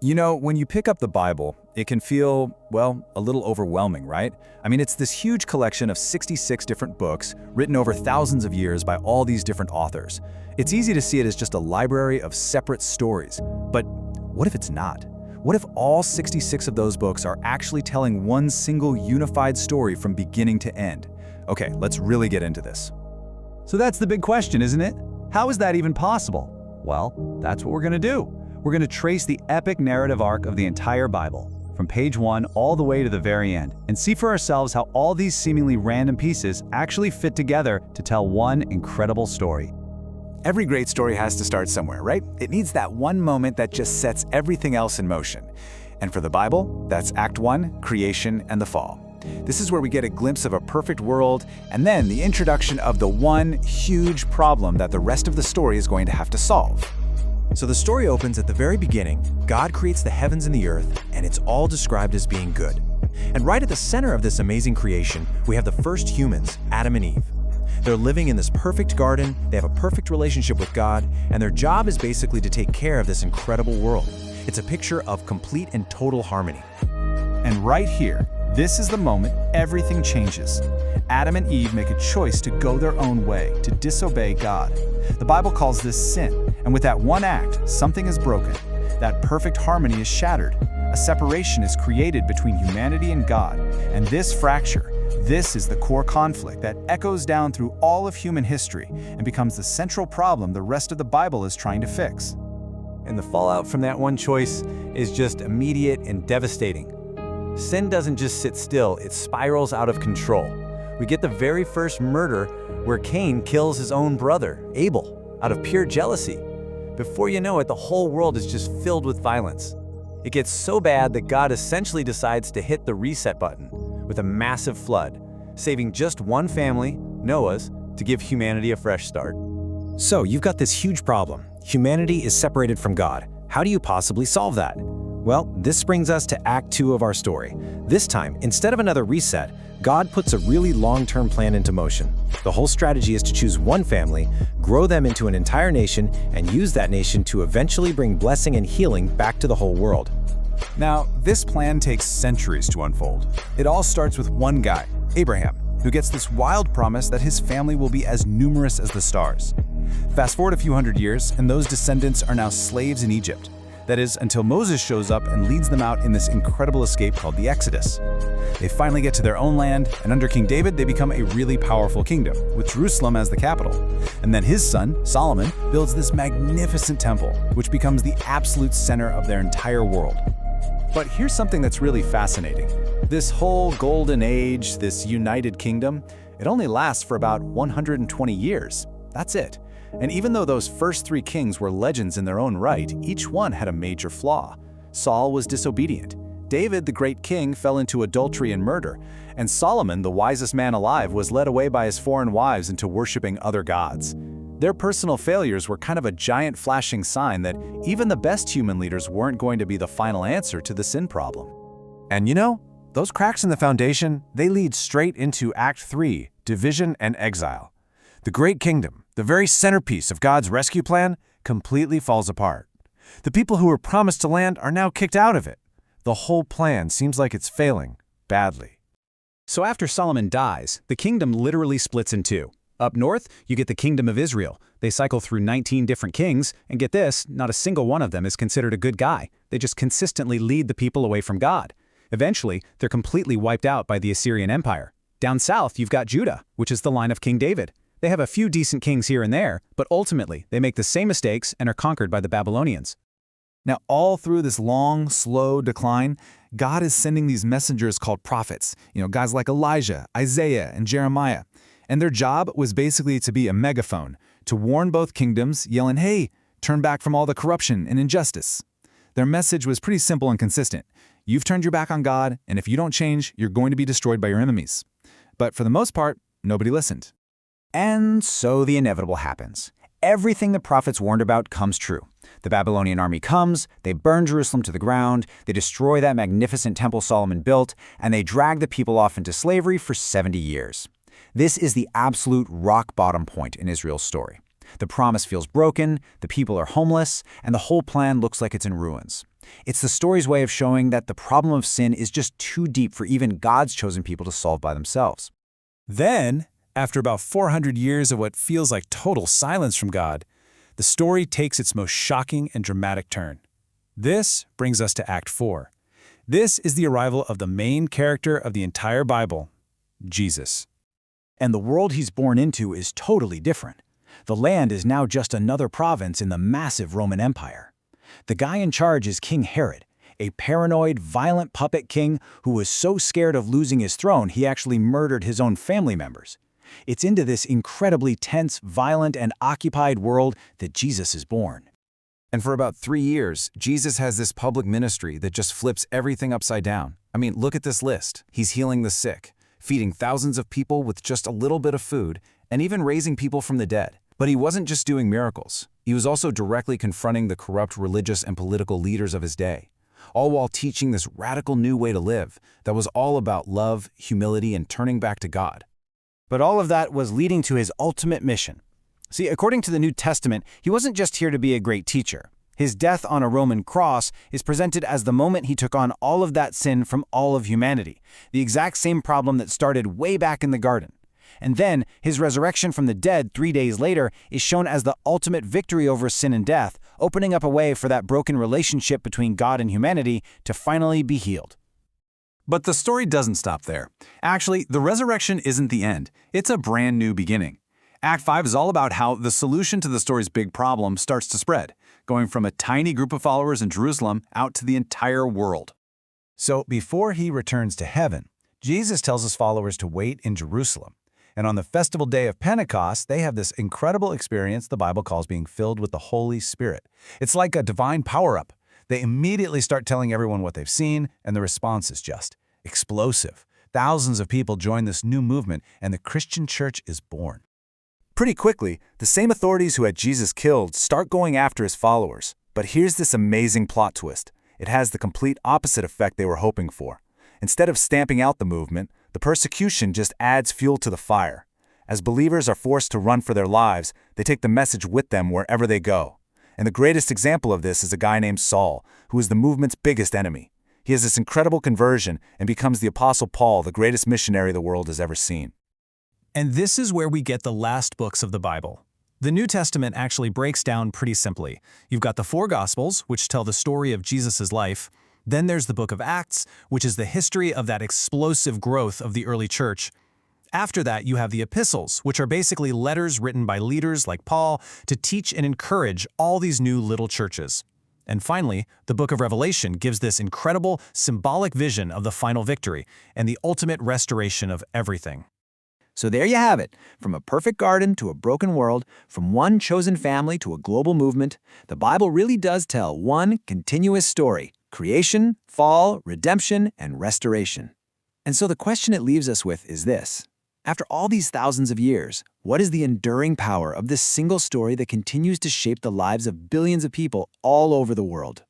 You know, when you pick up the Bible, it can feel, well, a little overwhelming, right? I mean, it's this huge collection of 66 different books written over thousands of years by all these different authors. It's easy to see it as just a library of separate stories. But what if it's not? What if all 66 of those books are actually telling one single unified story from beginning to end? Okay, let's really get into this. So that's the big question, isn't it? How is that even possible? Well, that's what we're going to do. We're going to trace the epic narrative arc of the entire Bible, from page 1 all the way to the very end, and see for ourselves how all these seemingly random pieces actually fit together to tell one incredible story. Every great story has to start somewhere, right? It needs that one moment that just sets everything else in motion. And for the Bible, that's Act 1, creation and the fall. This is where we get a glimpse of a perfect world, and then the introduction of the one huge problem that the rest of the story is going to have to solve. So the story opens at the very beginning. God creates the heavens and the earth, and it's all described as being good. And right at the center of this amazing creation, we have the first humans, Adam and Eve. They're living in this perfect garden, they have a perfect relationship with God, and their job is basically to take care of this incredible world. It's a picture of complete and total harmony. And right here, this is the moment everything changes. Adam and Eve make a choice to go their own way, to disobey God. The Bible calls this sin, and with that one act, something is broken. That perfect harmony is shattered. A separation is created between humanity and God, and this fracture, this is the core conflict that echoes down through all of human history and becomes the central problem the rest of the Bible is trying to fix. And the fallout from that one choice is just immediate and devastating. Sin doesn't just sit still, it spirals out of control. We get the very first murder where Cain kills his own brother, Abel, out of pure jealousy. Before you know it, the whole world is just filled with violence. It gets so bad that God essentially decides to hit the reset button with a massive flood, saving just one family, Noah's, to give humanity a fresh start. So you've got this huge problem. Humanity is separated from God. How do you possibly solve that? Well, this brings us to Act 2 of our story. This time, instead of another reset, God puts a really long-term plan into motion. The whole strategy is to choose one family, grow them into an entire nation, and use that nation to eventually bring blessing and healing back to the whole world. Now, this plan takes centuries to unfold. It all starts with one guy, Abraham, who gets this wild promise that his family will be as numerous as the stars. Fast forward a few hundred years, and those descendants are now slaves in Egypt. That is, until Moses shows up and leads them out in this incredible escape called the Exodus. They finally get to their own land, and under King David, they become a really powerful kingdom, with Jerusalem as the capital. And then his son, Solomon, builds this magnificent temple, which becomes the absolute center of their entire world. But here's something that's really fascinating. This whole golden age, this united kingdom, it only lasts for about 120 years. That's it. And even though those first 3 kings were legends in their own right, each one had a major flaw. Saul was disobedient. David, the great king, fell into adultery and murder. And Solomon, the wisest man alive, was led away by his foreign wives into worshiping other gods. Their personal failures were kind of a giant flashing sign that even the best human leaders weren't going to be the final answer to the sin problem. And you know, those cracks in the foundation, they lead straight into Act 3, division and exile. The great kingdom, the very centerpiece of God's rescue plan, completely falls apart. The people who were promised to land are now kicked out of it. The whole plan seems like it's failing badly. So after Solomon dies, the kingdom literally splits in two. Up north, you get the kingdom of Israel. They cycle through 19 different kings, and get this, not a single one of them is considered a good guy. They just consistently lead the people away from God. Eventually, they're completely wiped out by the Assyrian Empire. Down south, you've got Judah, which is the line of King David. They have a few decent kings here and there, but ultimately, they make the same mistakes and are conquered by the Babylonians. Now, all through this long, slow decline, God is sending these messengers called prophets, guys like Elijah, Isaiah, and Jeremiah. And their job was basically to be a megaphone, to warn both kingdoms, yelling, "Hey, turn back from all the corruption and injustice." Their message was pretty simple and consistent. You've turned your back on God, and if you don't change, you're going to be destroyed by your enemies. But for the most part, nobody listened. And so the inevitable happens. Everything the prophets warned about comes true. The Babylonian army comes, they burn Jerusalem to the ground, they destroy that magnificent temple Solomon built, and they drag the people off into slavery for 70 years. This is the absolute rock-bottom point in Israel's story. The promise feels broken, the people are homeless, and the whole plan looks like it's in ruins. It's the story's way of showing that the problem of sin is just too deep for even God's chosen people to solve by themselves. Then, after about 400 years of what feels like total silence from God, the story takes its most shocking and dramatic turn. This brings us to Act 4. This is the arrival of the main character of the entire Bible, Jesus. And the world he's born into is totally different. The land is now just another province in the massive Roman Empire. The guy in charge is King Herod, a paranoid, violent puppet king who was so scared of losing his throne he actually murdered his own family members. It's into this incredibly tense, violent, and occupied world that Jesus is born. And for about 3 years, Jesus has this public ministry that just flips everything upside down. I mean, look at this list. He's healing the sick, feeding thousands of people with just a little bit of food, and even raising people from the dead. But he wasn't just doing miracles. He was also directly confronting the corrupt religious and political leaders of his day, all while teaching this radical new way to live that was all about love, humility, and turning back to God. But all of that was leading to his ultimate mission. See, according to the New Testament, he wasn't just here to be a great teacher. His death on a Roman cross is presented as the moment he took on all of that sin from all of humanity, the exact same problem that started way back in the garden. And then, his resurrection from the dead 3 days later is shown as the ultimate victory over sin and death, opening up a way for that broken relationship between God and humanity to finally be healed. But the story doesn't stop there. Actually, the resurrection isn't the end. It's a brand new beginning. Act 5 is all about how the solution to the story's big problem starts to spread, going from a tiny group of followers in Jerusalem out to the entire world. So before he returns to heaven, Jesus tells his followers to wait in Jerusalem. And on the festival day of Pentecost, they have this incredible experience the Bible calls being filled with the Holy Spirit. It's like a divine power-up. They immediately start telling everyone what they've seen, and the response is just explosive. Thousands of people join this new movement, and the Christian church is born. Pretty quickly, the same authorities who had Jesus killed start going after his followers. But here's this amazing plot twist. It has the complete opposite effect they were hoping for. Instead of stamping out the movement, the persecution just adds fuel to the fire. As believers are forced to run for their lives, they take the message with them wherever they go. And the greatest example of this is a guy named Saul, who is the movement's biggest enemy. He has this incredible conversion and becomes the Apostle Paul, the greatest missionary the world has ever seen. And this is where we get the last books of the Bible. The New Testament actually breaks down pretty simply. You've got the 4 Gospels, which tell the story of Jesus' life. Then there's the book of Acts, which is the history of that explosive growth of the early church. After that, you have the epistles, which are basically letters written by leaders like Paul to teach and encourage all these new little churches. And finally, the book of Revelation gives this incredible symbolic vision of the final victory and the ultimate restoration of everything. So there you have it. From a perfect garden to a broken world, from one chosen family to a global movement, the Bible really does tell one continuous story: creation, fall, redemption, and restoration. And so the question it leaves us with is this. After all these thousands of years, what is the enduring power of this single story that continues to shape the lives of billions of people all over the world?